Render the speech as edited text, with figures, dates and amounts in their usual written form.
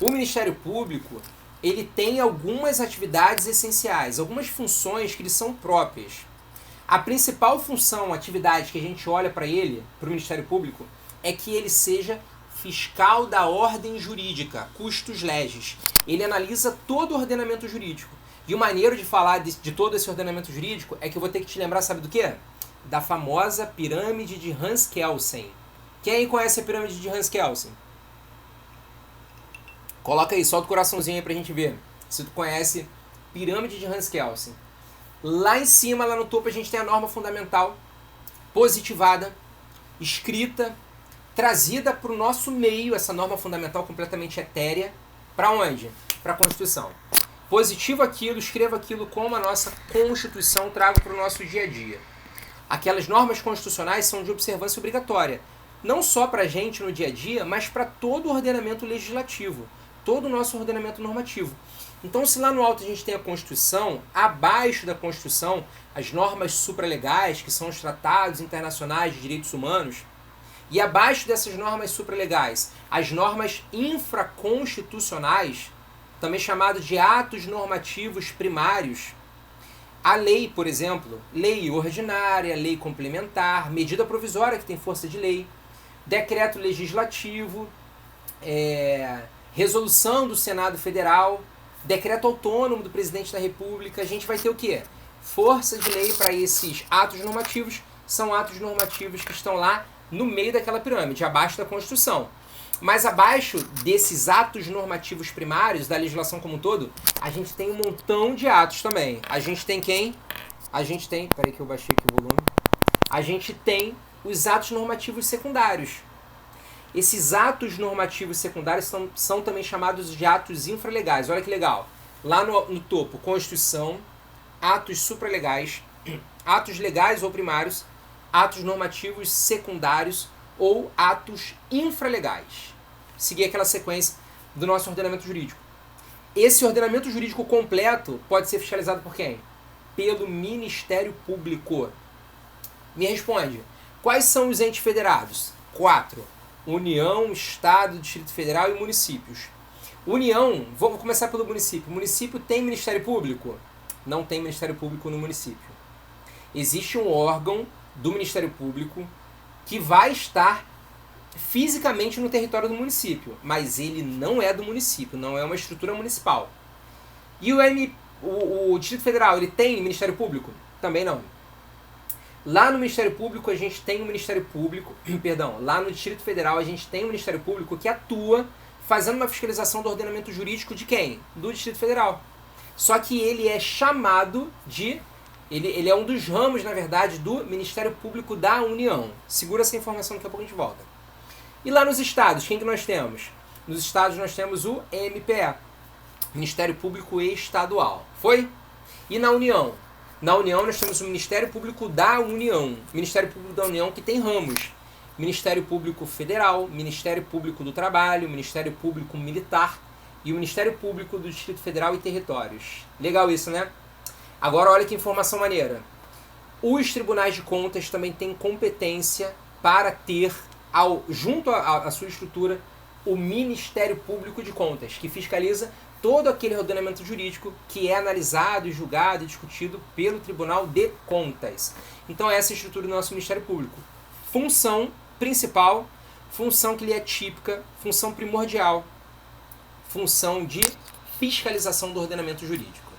O Ministério Público, ele tem algumas atividades essenciais, algumas funções que lhe são próprias. A principal função, atividade que a gente olha para ele, para o Ministério Público, é que ele seja fiscal da ordem jurídica, custos legis. Ele analisa todo o ordenamento jurídico. E o maneiro de falar de todo esse ordenamento jurídico é que eu vou ter que te lembrar, sabe do quê? Da famosa pirâmide de Hans Kelsen. Quem conhece a pirâmide de Hans Kelsen? Coloca aí, solta o coraçãozinho aí pra gente ver se tu conhece pirâmide de Hans Kelsen. Lá em cima, lá no topo, a gente tem a norma fundamental positivada, escrita, trazida para o nosso meio, essa norma fundamental completamente etérea. Para onde? Para a Constituição. Positivo aquilo, escreva aquilo como a nossa Constituição traga para o nosso dia a dia. Aquelas normas constitucionais são de observância obrigatória, não só para a gente no dia a dia, mas para todo o ordenamento legislativo, todo o nosso ordenamento normativo. Então, se lá no alto a gente tem a Constituição, abaixo da Constituição, as normas supralegais, que são os tratados internacionais de direitos humanos, e abaixo dessas normas supralegais, as normas infraconstitucionais, também chamadas de atos normativos primários, a lei, por exemplo, lei ordinária, lei complementar, medida provisória que tem força de lei, decreto legislativo, resolução do Senado Federal, decreto autônomo do presidente da República. A gente vai ter o quê? Força de lei para esses atos normativos. São atos normativos que estão lá no meio daquela pirâmide, abaixo da Constituição. Mas abaixo desses atos normativos primários, da legislação como um todo, a gente tem um montão de atos também. A gente tem quem? A gente tem... Peraí que eu baixei aqui o volume. A gente tem os atos normativos secundários. Esses atos normativos secundários são também chamados de atos infralegais. Olha que legal. Lá no topo, Constituição, atos supralegais, atos legais ou primários, atos normativos secundários ou atos infralegais. Seguir aquela sequência do nosso ordenamento jurídico. Esse ordenamento jurídico completo pode ser fiscalizado por quem? Pelo Ministério Público. Me responde. Quais são os entes federados? 4. União, Estado, Distrito Federal e municípios. União, vou começar pelo município. O município tem Ministério Público? Não tem Ministério Público no município. Existe um órgão do Ministério Público que vai estar fisicamente no território do município, mas ele não é do município, não é uma estrutura municipal. E o Distrito Federal, ele tem Ministério Público? Também não. Lá no Ministério Público a gente tem um Ministério Público, lá no Distrito Federal a gente tem um Ministério Público que atua fazendo uma fiscalização do ordenamento jurídico de quem? Do Distrito Federal. Só que ele é chamado de... Ele é um dos ramos, na verdade, do Ministério Público da União. Segura essa informação, daqui a pouco a gente volta. E lá nos estados, quem que nós temos? Nos estados nós temos o MPE, Ministério Público Estadual. Foi? E na União? Na União nós temos o Ministério Público da União. Ministério Público da União que tem ramos. Ministério Público Federal, Ministério Público do Trabalho, Ministério Público Militar e o Ministério Público do Distrito Federal e Territórios. Legal isso, né? Agora olha que informação maneira. Os tribunais de contas também têm competência para ter, junto à sua estrutura, o Ministério Público de Contas, que fiscaliza todo aquele ordenamento jurídico que é analisado, julgado e discutido pelo Tribunal de Contas. Então essa é a estrutura do nosso Ministério Público. Função principal, função que lhe é típica, função primordial, função de fiscalização do ordenamento jurídico.